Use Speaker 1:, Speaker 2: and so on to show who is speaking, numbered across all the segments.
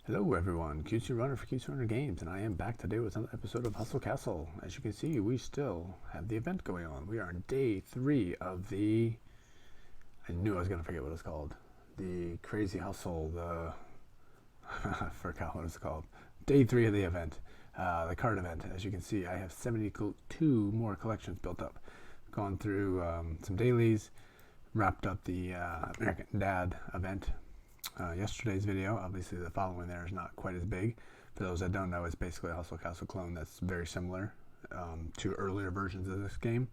Speaker 1: Hello everyone, QC Runner for QC Runner Games, and I am back today with another episode of Hustle Castle. As you can see, we still have the event going on. We are on day 3 of the... I knew I was going to forget what it's called. The Crazy Hustle, I forgot what it's called. Day 3 of the event, the card event. As you can see, I have 72 more collections built up. Gone through some dailies, wrapped up the American Dad event. Yesterday's video, obviously the following there is not quite as big. For those that don't know, it's basically a Hustle Castle clone that's very similar to earlier versions of this game.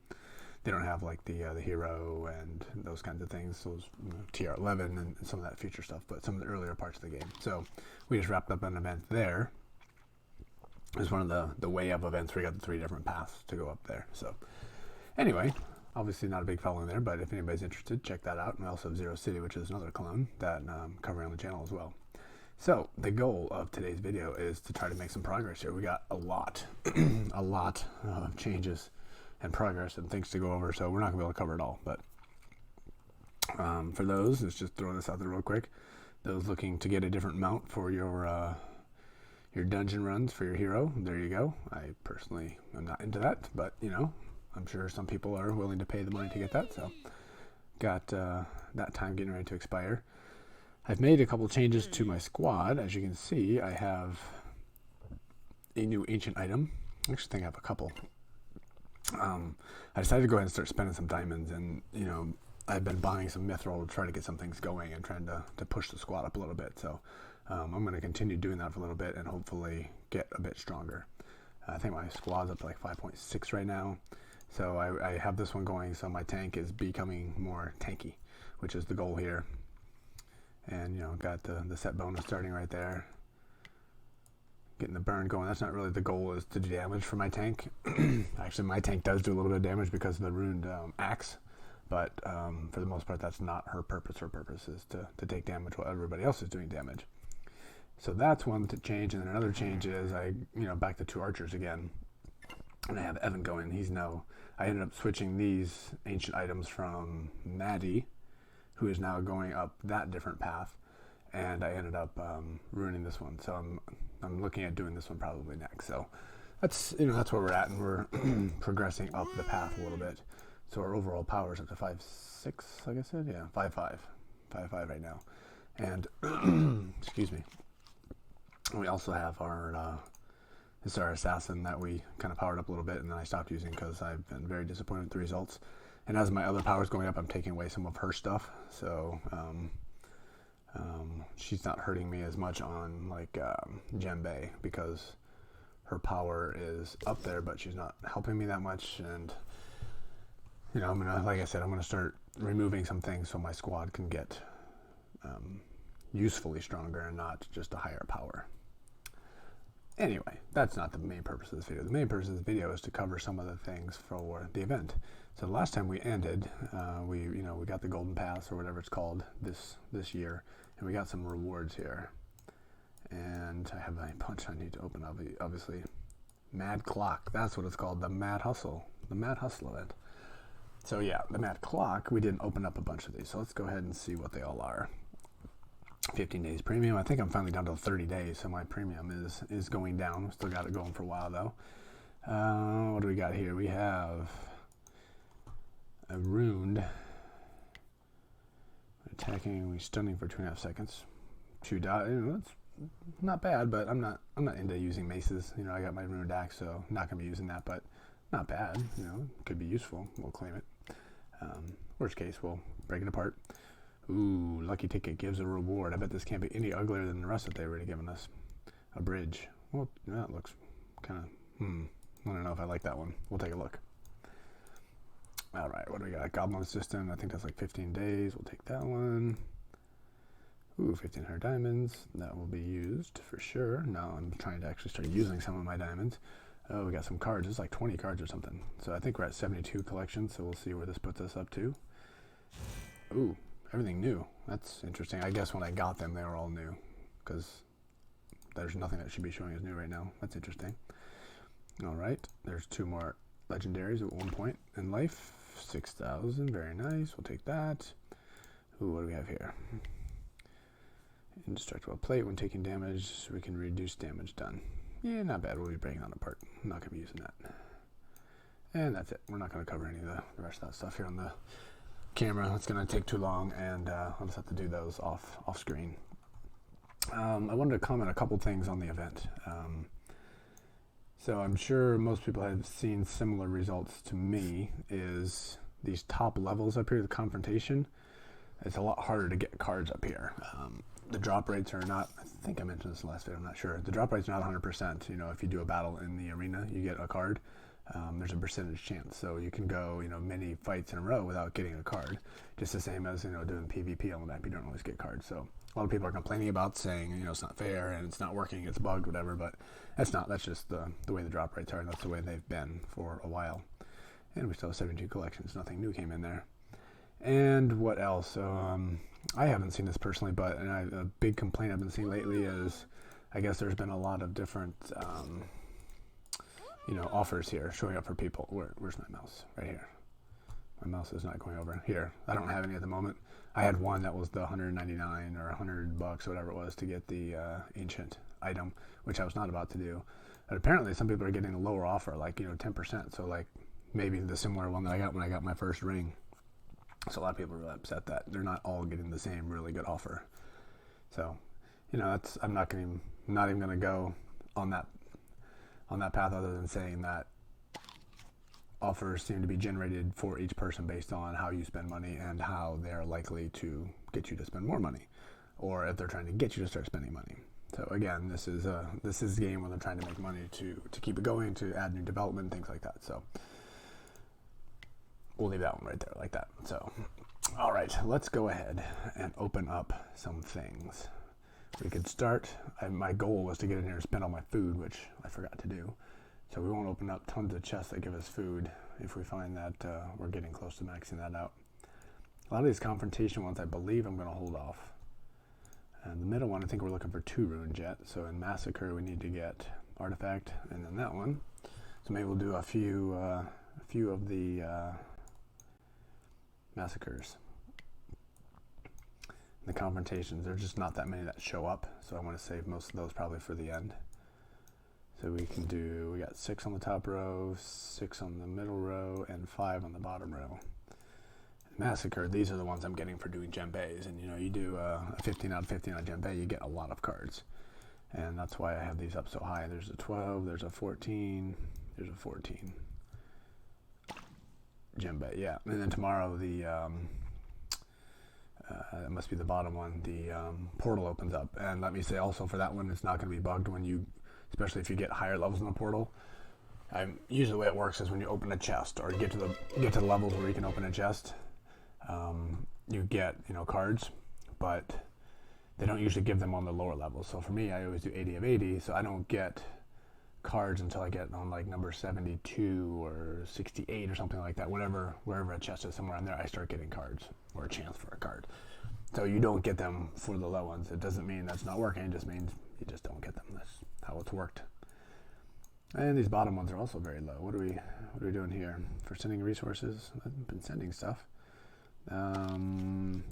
Speaker 1: They don't have like the hero and those kinds of things, those TR11 and some of that future stuff, but some of the earlier parts of the game. So we just wrapped up an event there. It's one of the way up events where you got the 3 different paths to go up there. So anyway, obviously not a big following there, but if anybody's interested, check that out. And we also have Zero City, which is another clone that I'm covering on the channel as well. So the goal of today's video is to try to make some progress here. We got a lot, a lot of changes and progress and things to go over, so we're not gonna be able to cover it all. But for those, let's just throw this out there real quick. Those looking to get a different mount for your dungeon runs for your hero, there you go. I personally am not into that, but you know, I'm sure some people are willing to pay the money to get that, so got that time getting ready to expire. I've made a couple changes to my squad. As you can see, I have a new ancient item. I actually think I have a couple. I decided to go ahead and start spending some diamonds, and you know, I've been buying some mithril to try to get some things going and trying to push the squad up a little bit. So I'm going to continue doing that for a little bit and hopefully get a bit stronger. I think my squad's up to like 5.6 right now. So I have this one going, so my tank is becoming more tanky, which is the goal here. And you know, got the set bonus starting right there. Getting the burn going. That's not really the goal, is to do damage for my tank. Actually, my tank does do a little bit of damage because of the ruined axe. But for the most part, that's not her purpose. Her purpose is to take damage while everybody else is doing damage. So that's one to change. And then another change is back to 2 archers again. And I have Evan going. I ended up switching these ancient items from Maddie, who is now going up that different path, and I ended up ruining this one. So I'm looking at doing this one probably next. So that's where we're at, and we're progressing up the path a little bit. So our overall power is up to 5.6, like I said, yeah, 5.5 right now. And excuse me. We also have our this is our assassin that we kind of powered up a little bit, and then I stopped using because I've been very disappointed with the results. And as my other power's going up, I'm taking away some of her stuff. So she's not hurting me as much on like Djembe, because her power is up there, but she's not helping me that much. And you know, like I said, I'm gonna start removing some things so my squad can get usefully stronger and not just a higher power. Anyway, that's not the main purpose of this video. The main purpose of this video is to cover some of the things for the event. So the last time we ended, we got the golden pass or whatever it's called this year, and we got some rewards here. And I have a bunch I need to open up. Obviously, Mad Clock. That's what it's called. The Mad Hustle event. So yeah, the Mad Clock. We didn't open up a bunch of these. So let's go ahead and see what they all are. 15 days premium. I think I'm finally down to 30 days, so my premium is going down. Still got it going for a while though. What do we got here? We have a ruined attacking, stunning for 2.5 seconds. 2 dot. That's not bad, but I'm not into using maces. You know, I got my ruined axe, so not gonna be using that, but not bad. You know, could be useful. We'll claim it. Worst case, we'll break it apart. Ooh, lucky ticket gives a reward. I bet this can't be any uglier than the rest that they've already given us. A bridge. Well, that looks kind of, I don't know if I like that one. We'll take a look. All right, what do we got? Goblin System. I think that's like 15 days. We'll take that one. Ooh, 1,500 diamonds. That will be used for sure. Now I'm trying to actually start using some of my diamonds. Oh, we got some cards. It's like 20 cards or something. So I think we're at 72 collections, so we'll see where this puts us up to. Ooh. Everything new. That's interesting. I guess when I got them, they were all new, because there's nothing that should be showing as new right now. That's interesting. All right. There's 2 more legendaries at one point in life. 6,000. Very nice. We'll take that. Ooh, what do we have here? Indestructible plate when taking damage, so we can reduce damage done. Yeah, not bad. We'll be breaking that apart. I'm not going to be using that. And that's it. We're not going to cover any of the rest of that stuff here on the camera. It's going to take too long, and I'll just have to do those off screen. I wanted to comment a couple things on the event. So I'm sure most people have seen similar results to me. Is these top levels up here, the confrontation, it's a lot harder to get cards up here. The drop rates are not, I think I mentioned this in the last video, I'm not sure. The drop rate's not 100%. You know, if you do a battle in the arena, you get a card. There's a percentage chance. So you can go, many fights in a row without getting a card. Just the same as, doing PvP on the map, you don't always get cards. So a lot of people are complaining about saying, it's not fair and it's not working, it's bugged, whatever, but that's not. That's just the way the drop rates are, and that's the way they've been for a while. And we still have 72 collections. Nothing new came in there. And what else? I haven't seen this personally, but a big complaint I've been seeing lately is, I guess there's been a lot of different, offers here showing up for people. Where's my mouse? Right here. My mouse is not going over here. I don't have any at the moment. I had one that was the $199 or $100 or whatever it was to get the ancient item, which I was not about to do. But apparently some people are getting a lower offer, like 10%. So like maybe the similar one that I got when I got my first ring. So a lot of people are really upset that they're not all getting the same really good offer. So, I'm not even going to go on that path, other than saying that offers seem to be generated for each person based on how you spend money and how they're likely to get you to spend more money, or if they're trying to get you to start spending money. So again, this is a game where they're trying to make money to keep it going, to add new development, things like that. So we'll leave that one right there like that. So, all right, let's go ahead and open up some things. We could start. My goal was to get in here and spend all my food, which I forgot to do. So we won't open up tons of chests that give us food if we find that we're getting close to maxing that out. A lot of these confrontation ones, I believe I'm going to hold off. And the middle one, I think we're looking for 2 runes yet. So in Massacre, we need to get Artifact, and then that one. So maybe we'll do a few of the Massacres. The confrontations, there's just not that many that show up, so I want to save most of those probably for the end. So we got 6 on the top row, 6 on the middle row, and 5 on the bottom row. Massacre, these are the ones I'm getting for doing Djembes, and you do a 15 out of 15 on Djembe, you get a lot of cards. And that's why I have these up so high. There's a 12, there's a 14, there's a 14. Djembe, yeah. And then tomorrow it must be the bottom one, the portal opens up. And let me say also, for that one, it's not going to be bugged especially if you get higher levels in the portal. Usually the way it works is when you open a chest or get to the levels where you can open a chest, you get cards, but they don't usually give them on the lower levels. So for me, I always do 80 of 80, so I don't get cards until I get on like number 72 or 68 or something like that. Wherever a chest is somewhere in there, I start getting cards or a chance for a card. So you don't get them for the low ones. It doesn't mean that's not working. It just means you just don't get them. That's how it's worked. And these bottom ones are also very low. What are we doing here? For sending resources, I've been sending stuff.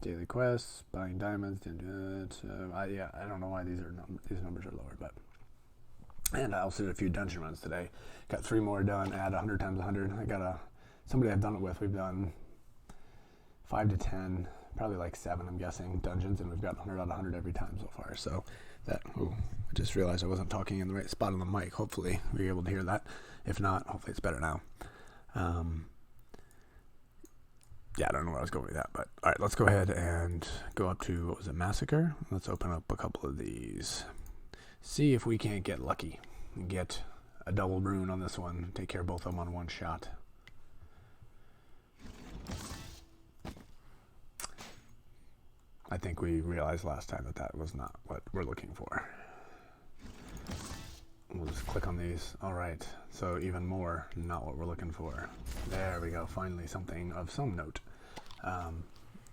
Speaker 1: Daily quests, buying diamonds, didn't do it. I don't know why these numbers are lower, but. And I also did a few dungeon runs today. Got 3 more done, add 100 times 100. I got somebody I've done it with. We've done 5 to 10, probably like 7, I'm guessing, dungeons, and we've got 100 out of 100 every time so far. So I just realized I wasn't talking in the right spot on the mic. Hopefully we'll be able to hear that. If not, hopefully it's better now. I don't know where I was going with that, but all right, let's go ahead and go up to, what was it, Massacre? Let's open up a couple of these. See if we can't get lucky and get a double rune on this one. Take care of both of them on one shot. I think we realized last time that was not what we're looking for. We'll just click on these. All right, so even more, not what we're looking for. There we go, finally something of some note.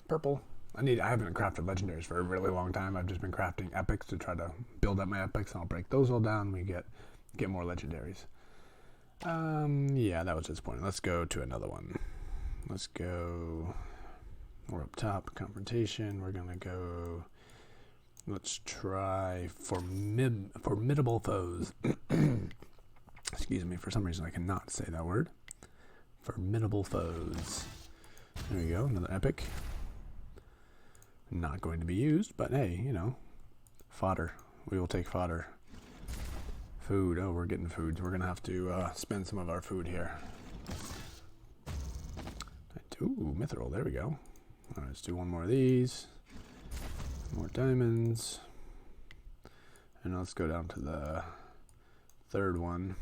Speaker 1: Purple. I haven't crafted legendaries for a really long time. I've just been crafting epics to try to build up my epics, and I'll break those all down. We get more legendaries. That was disappointing. Let's go to another one. We're up top, confrontation. We're gonna go Let's try formidable foes. Excuse me, for some reason I cannot say that word. Formidable foes. There we go, another epic. Not going to be used, but hey, you know, fodder. We will take fodder. Food. Oh, we're getting food. We're going to have to spend some of our food here. Ooh, mithril. There we go. All right, let's do one more of these. More diamonds. And let's go down to the third one.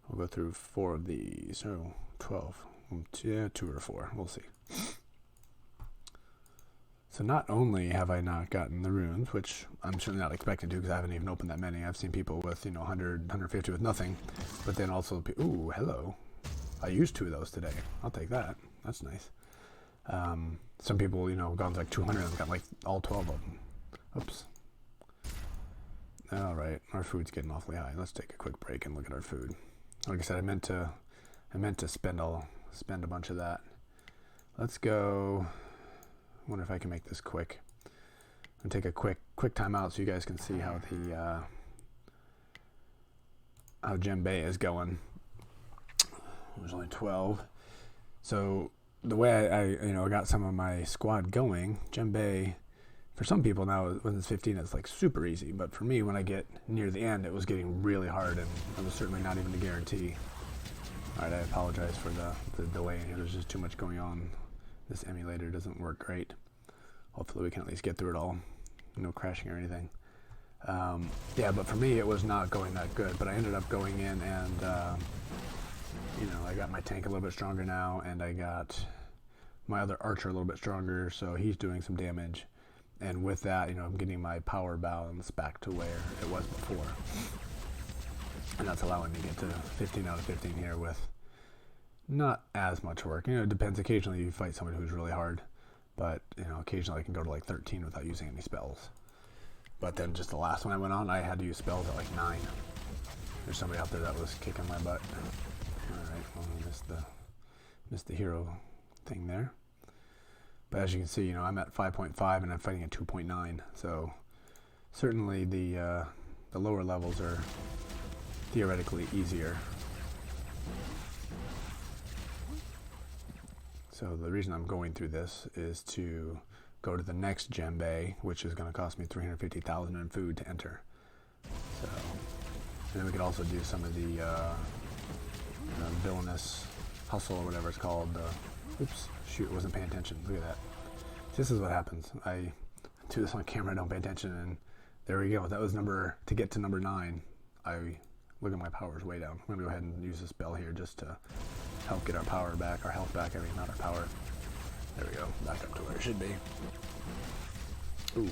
Speaker 1: We'll go through 4 of these. Oh, 12. Yeah, 2 or 4. We'll see. So not only have I not gotten the runes, which I'm certainly not expecting to because I haven't even opened that many. I've seen people with, 100, 150 with nothing. But then also, ooh, hello. I used 2 of those today. I'll take that. That's nice. Some people, gone to like 200 and got like all 12 of them. Oops. All right, our food's getting awfully high. Let's take a quick break and look at our food. Like I said, I meant to spend a bunch of that. Let's go. I wonder if I can make this quick. I'm gonna take a quick time out so you guys can see how the how Djembe is going. There's only 12. So the way I got some of my squad going, Djembe, for some people now when it's 15 it's like super easy, but for me when I get near the end it was getting really hard and it was certainly not even a guarantee. Alright, I apologize for the delay in here. There's just too much going on. This emulator doesn't work great. Hopefully we can at least get through it all. No crashing or anything. Yeah, but for me it was not going that good, but I ended up going in and I got my tank a little bit stronger now, and I got my other archer a little bit stronger, so he's doing some damage. And with that, I'm getting my power balance back to where it was before. And that's allowing me to get to 15 out of 15 here with not as much work. It depends. Occasionally you fight someone who's really hard, but occasionally I can go to like 13 without using any spells. But then just the last one I went on, I had to use spells at like 9. There's somebody out there that was kicking my butt. Alright, well, I missed the hero thing there. But as you can see, I'm at 5.5 and I'm fighting at 2.9. So certainly the lower levels are theoretically easier. So the reason I'm going through this is to go to the next Djembe, which is going to cost me 350,000 in food to enter. So, and then we could also do some of the villainous hustle or whatever it's called. Oops, shoot, wasn't paying attention. Look at that. This is what happens. I do this on camera, I don't pay attention, and there we go. That was to get to number 9. Look at my powers way down. I'm going to go ahead and use this spell here just to help get our power back, our health back, not our power. There we go, back up to where it should be. Ooh,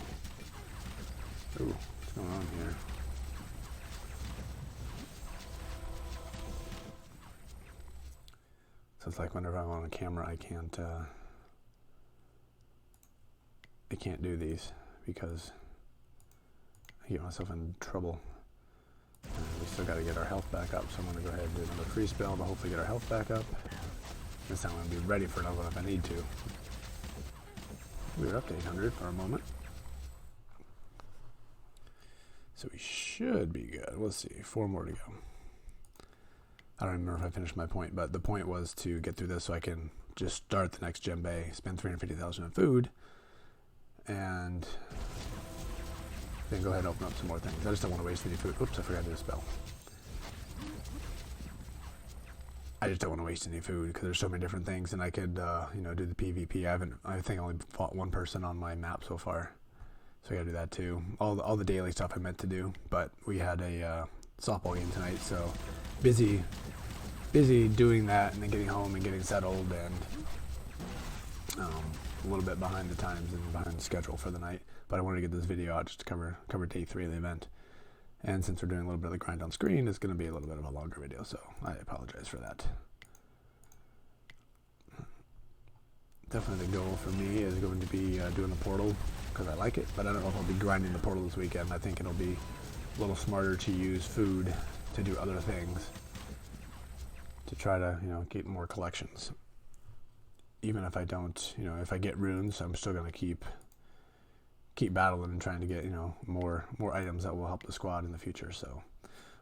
Speaker 1: what's going on here? So it's like whenever I'm on a camera, I can't do these because I get myself in trouble. We still got to get our health back up, so I'm going to go ahead and do another free spell to hopefully get our health back up. This time I'm going to be ready for another one if I need to. We were up to 800 for a moment. So we should be good. Let's see, 4 more to go. I don't remember if I finished my point, but the point was to get through this so I can just start the next Djembe, spend 350,000 in food, and then go ahead and open up some more things. I just don't want to waste any food. Oops, I forgot to do a spell. I just don't want to waste any food because there's so many different things, and I could, do the PvP. I think I only fought 1 person on my map so far, so I gotta do that too. All the daily stuff I meant to do, but we had a softball game tonight, so busy doing that, and then getting home and getting settled, and a little bit behind the times and behind the schedule for the night. But I wanted to get this video out just to cover day 3 of the event. And since we're doing a little bit of the grind on screen, it's going to be a little bit of a longer video, so I apologize for that. Definitely the goal for me is going to be doing the portal, because I like it, but I don't know if I'll be grinding the portal this weekend. I think it'll be a little smarter to use food to do other things, to try to, get more collections. Even if I don't, if I get runes, I'm still going to keep keep battling and trying to get, you know, more items that will help the squad in the future. So,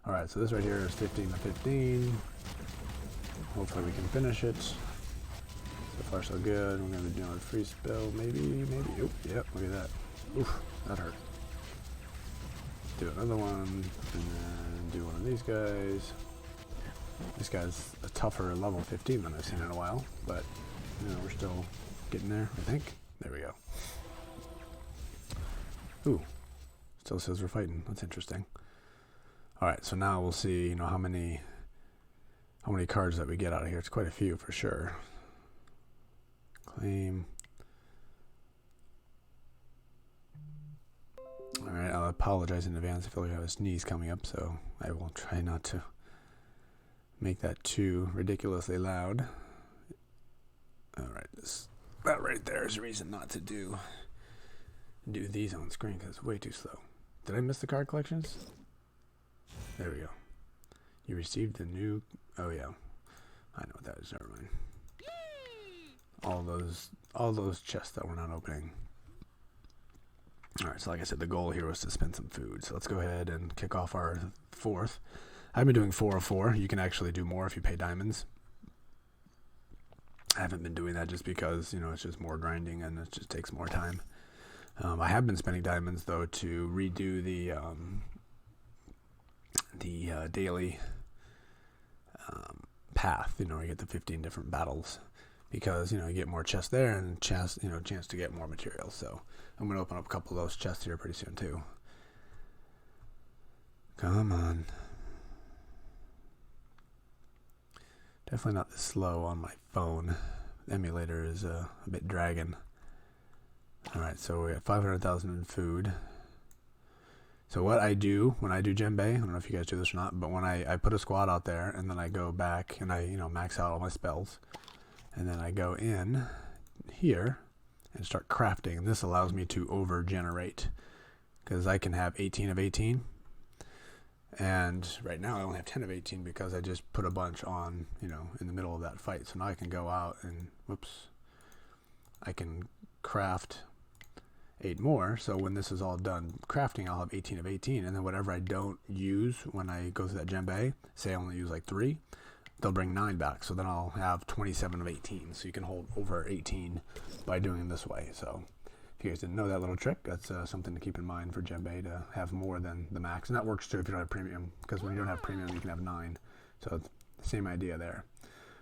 Speaker 1: all right, so this right here is 15 to 15. Hopefully we can finish it. So far so good. We're gonna be doing a free spell, maybe. Oop, yep, look at that. Oof, that hurt. Do another one, and then do one of these guys. This guy's a tougher level 15 than I've seen in a while, but you know, we're still getting there, I think. There we go. Ooh, still says we're fighting. That's interesting. All right, so now we'll see, you know, how many cards that we get out of here. It's quite a few for sure. Claim. All right, I'll apologize in advance. I feel like I have a sneeze coming up, so I will try not to make that too ridiculously loud. All right, that right there is a reason not to do these on screen because it's way too slow. Did I miss the card collections? There we go. You received the new. Oh yeah, I know what that is. Never mind. All those chests that we're not opening. All right, so like I said, the goal here was to spend some food. So let's go ahead and kick off our fourth. I've been doing 4 of 4. You can actually do more if you pay diamonds. I haven't been doing that just because, you know, it's just more grinding and it just takes more time. I have been spending diamonds though to redo the daily path. You know, you get the 15 different battles because, you know, you get more chests there and chance to get more materials. So I'm gonna open up a couple of those chests here pretty soon too. Come on. Definitely not this slow on my phone. The emulator is a bit dragging. Alright, so we got 500,000 in food. So what I do when I do djembe, I don't know if you guys do this or not, but when I put a squad out there and then I go back and I, you know, max out all my spells, and then I go in here and start crafting, and this allows me to over generate because I can have 18 of 18. And right now I only have 10 of 18 because I just put a bunch on, you know, in the middle of that fight. So now I can go out and, whoops, I can craft 8 more. So when this is all done crafting, I'll have 18 of 18. And then whatever I don't use when I go through that djembe, say I only use like 3, they'll bring 9 back. So then I'll have 27 of 18. So you can hold over 18 by doing it this way. So if you guys didn't know that little trick, that's something to keep in mind for djembe, to have more than the max. And that works too if you don't have premium, because when you don't have premium, you can have 9. So it's the same idea there.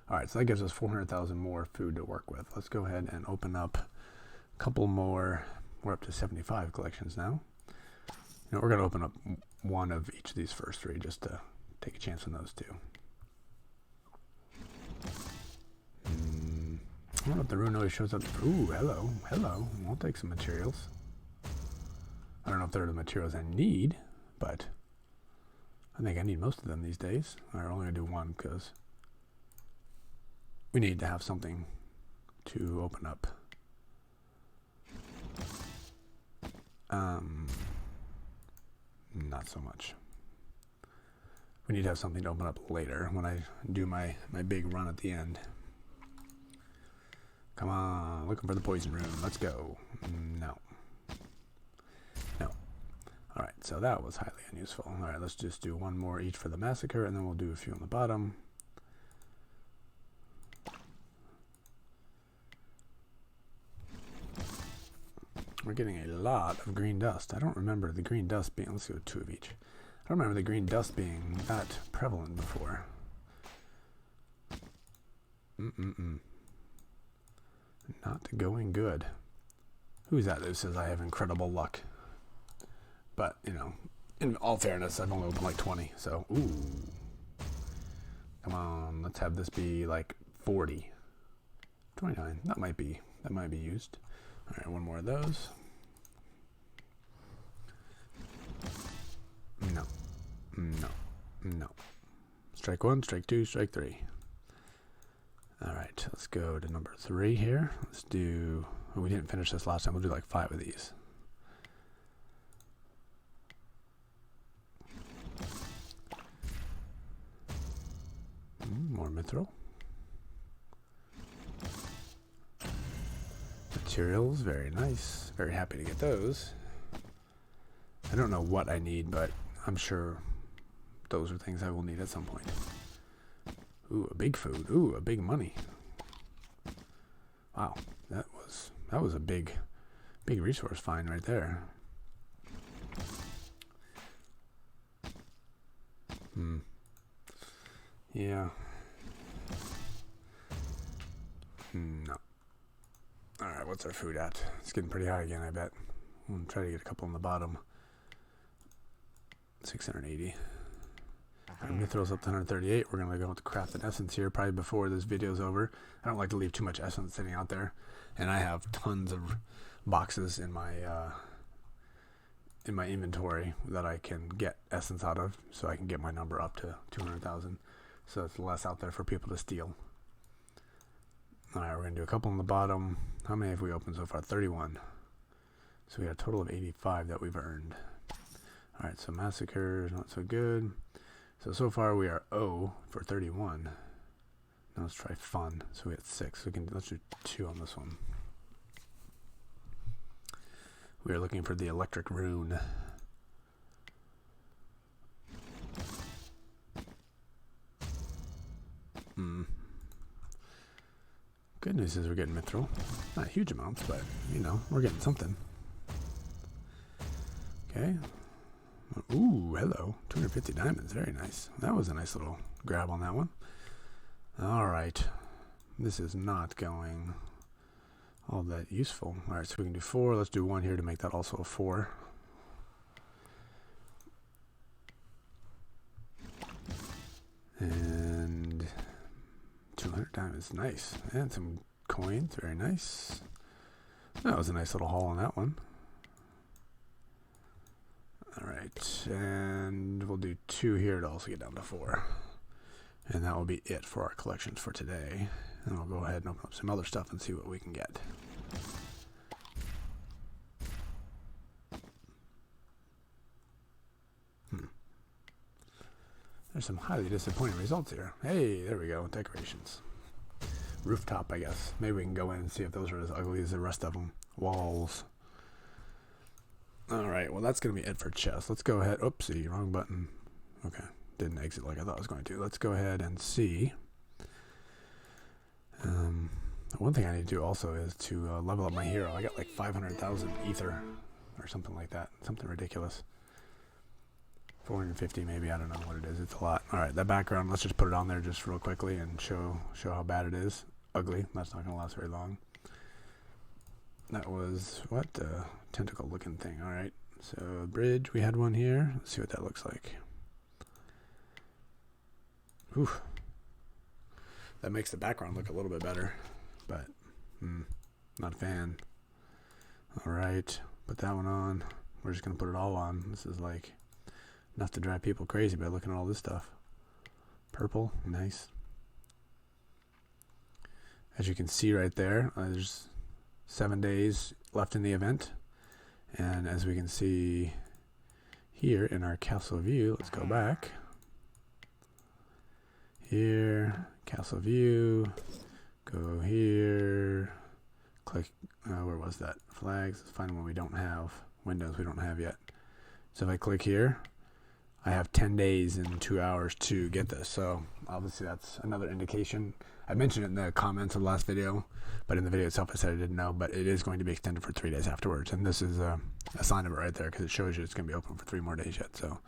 Speaker 1: All right, so that gives us 400,000 more food to work with. Let's go ahead and open up a couple more. We're up to 75 collections now. You know, we're going to open up one of each of these first 3 just to take a chance on those 2. I don't know if the rune always shows up. Ooh, hello. I'll take some materials. I don't know if they're the materials I need, but I think I need most of them these days. I'm only going to do one because we need to have something to open up. Not so much. We need to have something to open up later when I do my big run at the end. Come on, looking for the poison rune. Let's go. No. Alright, so that was highly unuseful. Alright, let's just do one more each for the massacre, and then we'll do a few on the bottom. We're getting a lot of green dust. I don't remember the green dust being... Let's go 2 of each. I don't remember the green dust being that prevalent before. Not going good. Who's that says I have incredible luck? But, you know, in all fairness, I've only opened like 20, so, ooh. Come on, let's have this be like 40. 29, that might be used. All right, one more of those. No. Strike 1, strike 2, strike 3. All right, let's go to number 3 here. Let's do, well, we didn't finish this last time. We'll do like 5 of these. More mithril. materials, very nice. Very happy to get those. I don't know what I need, but I'm sure those are things I will need at some point. Ooh, a big food. Ooh, a big money. Wow, that was a big resource find right there. Yeah. No. Alright, what's our food at? It's getting pretty high again, I bet. We'll try to get a couple on the bottom. 680. Our Mithril's up to 138. We're going to go with the crafted essence here, probably before this video's over. I don't like to leave too much essence sitting out there. And I have tons of boxes in my inventory that I can get essence out of, so I can get my number up to 200,000. So it's less out there for people to steal. Alright, we're going to do a couple on the bottom. How many have we opened so far? 31. So we got a total of 85 that we've earned. Alright, so Massacre is not so good. So far we are O for 31. Now let's try Fun. So we had 6. Let's do 2 on this one. We are looking for the electric rune. Good news is we're getting mithril. Not huge amounts, but, you know, we're getting something. Okay. Ooh, hello. 250 diamonds. Very nice. That was a nice little grab on that one. Alright. This is not going all that useful. Alright, so we can do 4. Let's do 1 here to make that also a 4. And 200 diamonds. Nice. And some coins. Very nice. That was a nice little haul on that one. Alright, and we'll do 2 here to also get down to 4. And that will be it for our collections for today. And we'll go ahead and open up some other stuff and see what we can get. There's some highly disappointing results here. Hey, there we go, decorations. Rooftop, I guess. Maybe we can go in and see if those are as ugly as the rest of them. Walls. Alright, well that's going to be it for chest. Let's go ahead. Oopsie, wrong button. Okay, didn't exit like I thought I was going to. Let's go ahead and see. One thing I need to do also is to level up my hero. I got like 500,000 ether or something like that. Something ridiculous. 450 maybe, I don't know what it is. It's a lot. Alright, that background, let's just put it on there just real quickly and show how bad it is. Ugly. That's not going to last very long. That was, what? Tentacle looking thing. Alright, so bridge, we had one here. Let's see what that looks like. Whew. That makes the background look a little bit better, but not a fan. Alright, put that one on. We're just going to put it all on. This is like enough to drive people crazy by looking at all this stuff. Purple, nice. As you can see right there, there's 7 days left in the event. And as we can see here in our castle view, let's go back. Here, castle view, go here, click, where was that? Flags, let's find one we don't have. Windows we don't have yet. So if I click here, I have 10 days and 2 hours to get this. So obviously that's another indication. I mentioned it in the comments of the last video, but in the video itself I said I didn't know, but it is going to be extended for 3 days afterwards. And this is a sign of it right there because it shows you it's going to be open for 3 more days yet. So,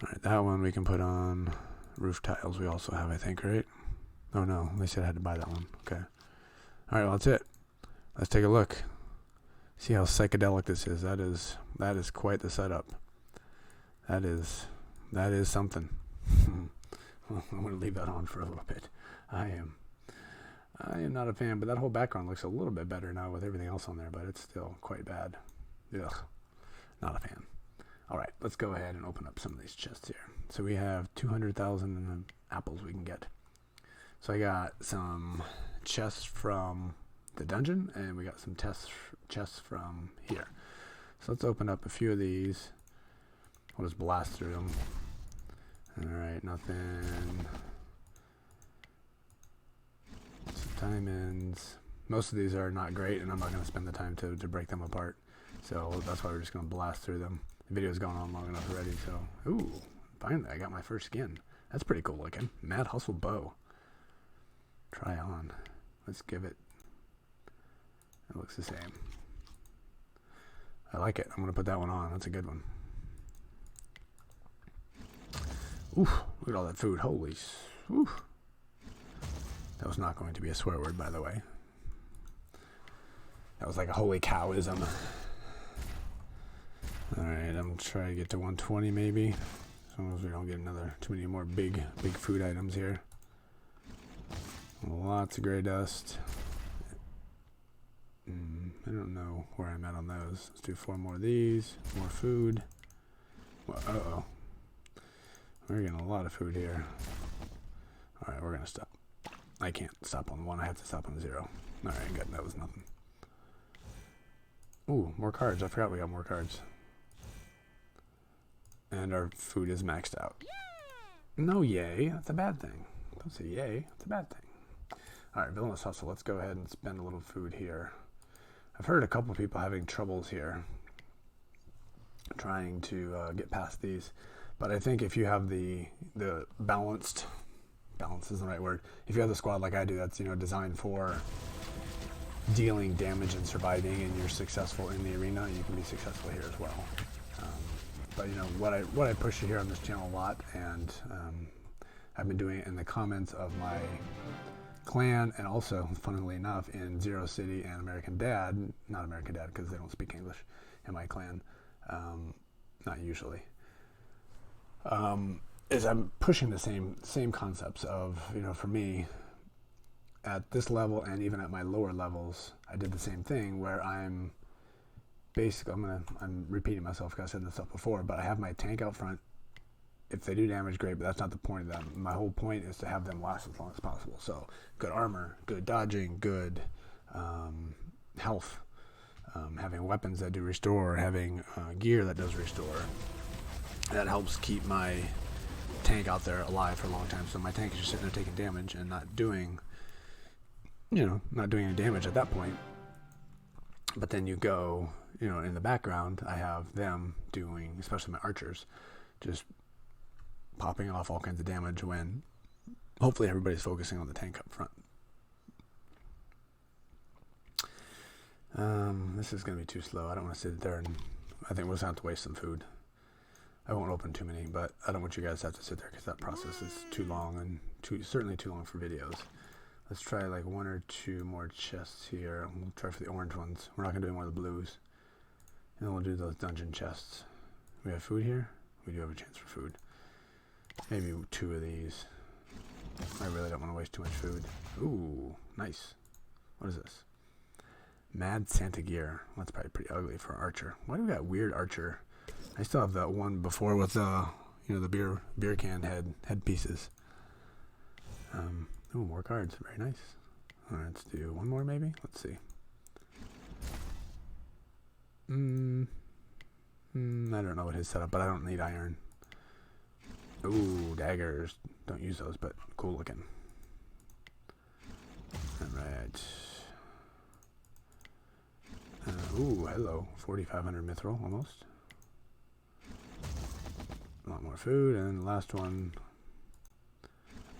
Speaker 1: alright, that one we can put on. Roof tiles we also have, I think, right? Oh no, they said I had to buy that one. Okay. Alright, well that's it. Let's take a look. See how psychedelic this is. That is quite the setup. That is something. I'm going to leave that on for a little bit. I am not a fan, but that whole background looks a little bit better now with everything else on there, but it's still quite bad. Ugh, not a fan. Alright, let's go ahead and open up some of these chests here. So we have 200,000 apples we can get. So I got some chests from the dungeon, and we got some chests from here. So let's open up a few of these. We'll just blast through them. Alright, nothing. Some diamonds. Most of these are not great, and I'm not going to spend the time to break them apart. So that's why we're just going to blast through them. The video's gone on long enough already, so... Ooh, finally, I got my first skin. That's pretty cool looking. Mad Hustle Bow. Try on. Let's give it... It looks the same. I like it. I'm going to put that one on. That's a good one. Oof, look at all that food. Holy... Oof. That was not going to be a swear word, by the way. That was like a holy cowism. Alright, I'm trying to get to 120 maybe. As long as we don't get too many more big food items here. Lots of gray dust. I don't know where I'm at on those. Let's do 4 more of these. More food. Well, uh-oh. We're getting a lot of food here. Alright, we're going to stop. I can't stop on 1. I have to stop on 0. Alright, good. That was nothing. Ooh, more cards. I forgot we got more cards. And our food is maxed out. No yay. That's a bad thing. Don't say yay. That's a bad thing. Alright, Villainous Hustle. Let's go ahead and spend a little food here. I've heard a couple people having troubles here trying to get past these. But I think if you have the balanced... Balance isn't the right word. If you have the squad like I do, that's designed for dealing damage and surviving, and you're successful in the arena, you can be successful here as well. But what I push here on this channel a lot, and I've been doing it in the comments of my clan, and also, funnily enough, in Zero City and American Dad, not American Dad because they don't speak English in my clan, not usually, is I'm pushing the same concepts of, for me, at this level and even at my lower levels, I did the same thing where I'm basically, I'm repeating myself because I said this stuff before, but I have my tank out front. If they do damage, great, but that's not the point of them. My whole point is to have them last as long as possible. So good armor, good dodging, good health, having weapons that do restore, having gear that does restore. That helps keep my tank out there alive for a long time. So my tank is just sitting there taking damage and not doing any damage at that point. But then you go, in the background, I have them doing, especially my archers, just popping off all kinds of damage when hopefully everybody's focusing on the tank up front. This is going to be too slow. I don't want to sit there and I think we'll just have to waste some food. I won't open too many, but I don't want you guys to have to sit there because that process is too long and certainly too long for videos. Let's try like 1 or 2 more chests here. We'll try for the orange ones. We're not going to do more of the blues. And then we'll do those dungeon chests. We have food here? We do have a chance for food. Maybe 2 of these. I really don't want to waste too much food. Ooh, nice. What is this? Mad Santa gear. Well, that's probably pretty ugly for an archer. Why do we got weird archer? I still have that one before with the beer can head pieces. Oh, more cards. Very nice. All right, let's do 1 more maybe. Let's see. I don't know what his setup, but I don't need iron. Ooh, daggers. Don't use those, but cool looking. All right. Ooh, hello. 4,500 mithril almost. A lot more food, and the last one.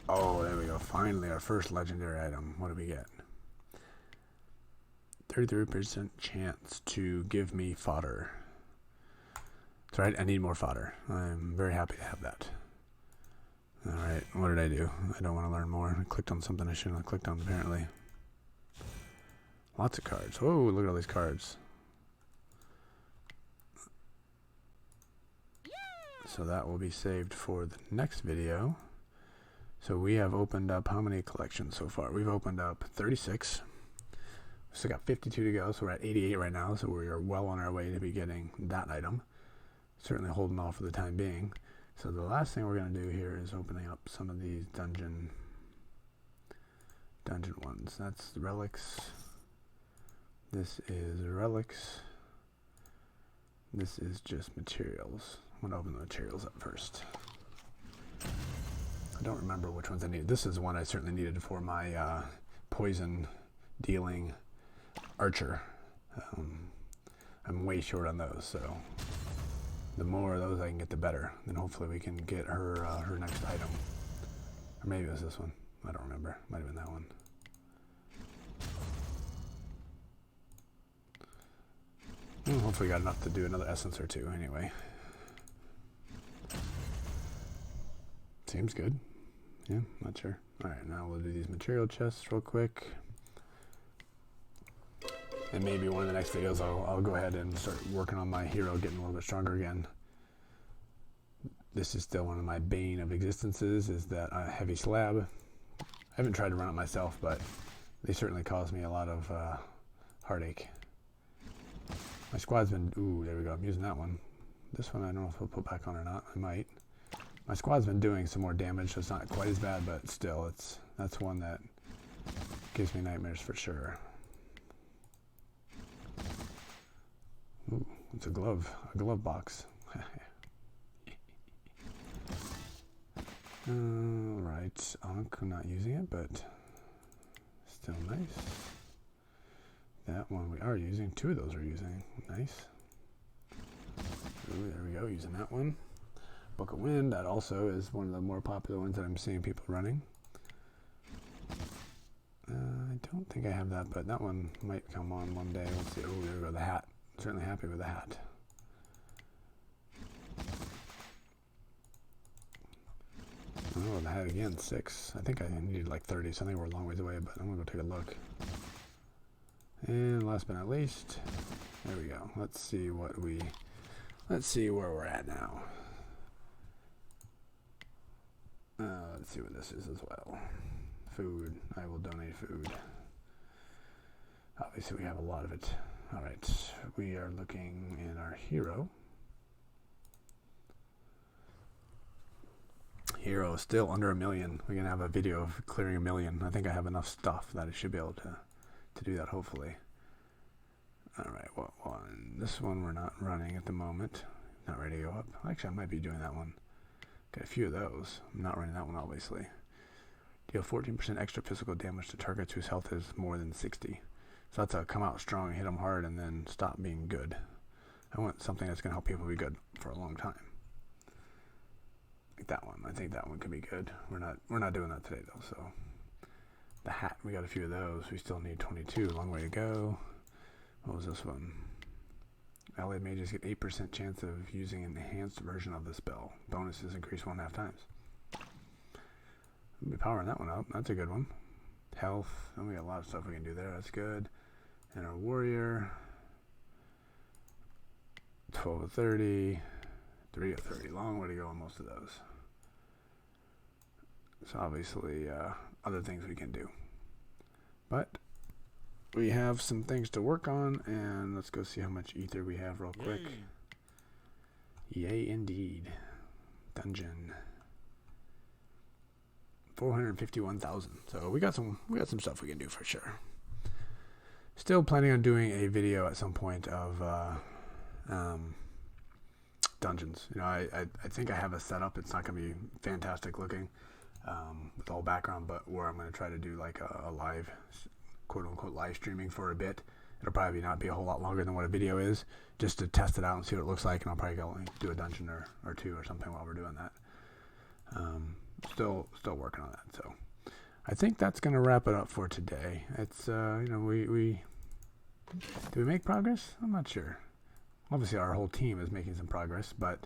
Speaker 1: Oh, there we go. Finally, our first legendary item. What do we get? 33% chance to give me fodder. That's right, I need more fodder. I'm very happy to have that. Alright, what did I do? I don't want to learn more. I clicked on something I shouldn't have clicked on, apparently. Lots of cards. Whoa, look at all these cards. So that will be saved for the next video. So we have opened up how many collections so far? We've opened up 36. Still got 52 to go, so we're at 88 right now, so we are well on our way to be getting that item. Certainly holding off for the time being. So the last thing we're going to do here is opening up some of these dungeon ones. That's the relics. This is relics. This is just materials. I'm going to open the materials up first. I don't remember which ones I needed. This is one I certainly needed for my poison dealing archer. I'm way short on those, so the more of those I can get, the better. Then hopefully we can get her her next item. Or maybe it was this one. I don't remember. Might have been that one. Hopefully got enough to do another essence or two anyway. Seems good. Yeah, not sure. Alright, now we'll do these material chests real quick. And maybe one of the next videos I'll go ahead and start working on my hero getting a little bit stronger again. This is still one of my bane of existences, is that heavy slab. I haven't tried to run it myself, but they certainly cause me a lot of heartache. My squad's been, ooh, there we go, I'm using that one. This one I don't know if I'll put back on or not, I might. My squad's been doing some more damage, so it's not quite as bad, but still, that's one that gives me nightmares for sure. Ooh, it's a glove box. Alright, I'm not using it, but still nice. That one we are using, 2 of those we're using, nice. Ooh, there we go, using that one. Book of Wind, that also is one of the more popular ones that I'm seeing people running. I don't think I have that, but that one might come on one day. Let's see. Oh, there we go, the hat. Certainly happy with the hat. Oh, the hat again, 6. I think I needed like 30, so I think we're a long ways away, but I'm gonna go take a look. And last but not least, there we go. Let's see where we're at now. Let's see what this is as well. Food. I will donate food. Obviously, we have a lot of it. All right, we are looking in our hero. Hero is still under 1 million. We're gonna have a video of clearing 1 million. I think I have enough stuff that I should be able to do that, hopefully. All right, what one? This one we're not running at the moment. Not ready to go up. Actually, I might be doing that one. Got a few of those. I'm not running that one, obviously. Deal 14% extra physical damage to targets whose health is more than 60. So that's a come out strong, hit them hard, and then stop being good. I want something that's going to help people be good for a long time. Like that one. I think that one could be good. We're not doing that today though. So the hat, we got a few of those. We still need 22. Long way to go. What was this one? Allied mages get 8% chance of using an enhanced version of the spell. Bonuses increase 1.5 times. We'll be powering that one up. That's a good one. Health. And we got a lot of stuff we can do there. That's good. And our warrior. 12 of 30. 3 of 30. Long way to go on most of those. So obviously other things we can do. But we have some things to work on, and let's go see how much ether we have real quick. Yay indeed. Dungeon. 451,000. So we got some stuff we can do for sure. Still planning on doing a video at some point of dungeons. You know, I think I have a setup. It's not gonna be fantastic looking with the whole background, but where I'm gonna try to do like a live, quote unquote, live streaming for a bit. It'll probably not be a whole lot longer than what a video is, just to test it out and see what it looks like, and I'll probably go and do a dungeon or two or something while we're doing that. Still working on that. So I think that's gonna wrap it up for today. It's you know, we did we make progress? I'm not sure. Obviously our whole team is making some progress, but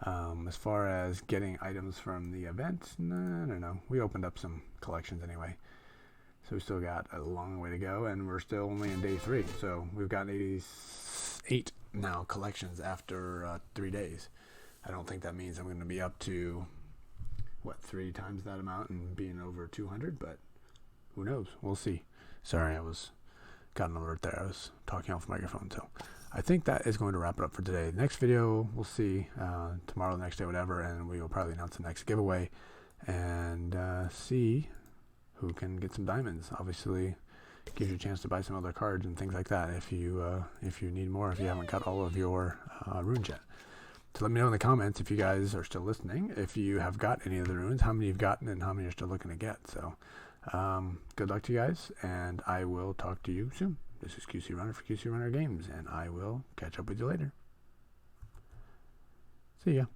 Speaker 1: as far as getting items from the event, no. We opened up some collections anyway. So we still got a long way to go, and we're still only in day 3. So we've got 88 now collections after 3 days. I don't think that means I'm going to be up to, 3 times that amount and being over 200, but who knows? We'll see. Sorry, got an alert there. I was talking off the microphone, so I think that is going to wrap it up for today. Next video, we'll see tomorrow, the next day, whatever, and we will probably announce the next giveaway and see who can get some diamonds. Obviously, gives you a chance to buy some other cards and things like that if you need more, if you haven't got all of your runes yet. So let me know in the comments, if you guys are still listening, if you have got any of the runes, how many you've gotten and how many you're still looking to get. So Good luck to you guys, and I will talk to you soon. This is QC Runner for QC Runner Games, and I will catch up with you later. See ya.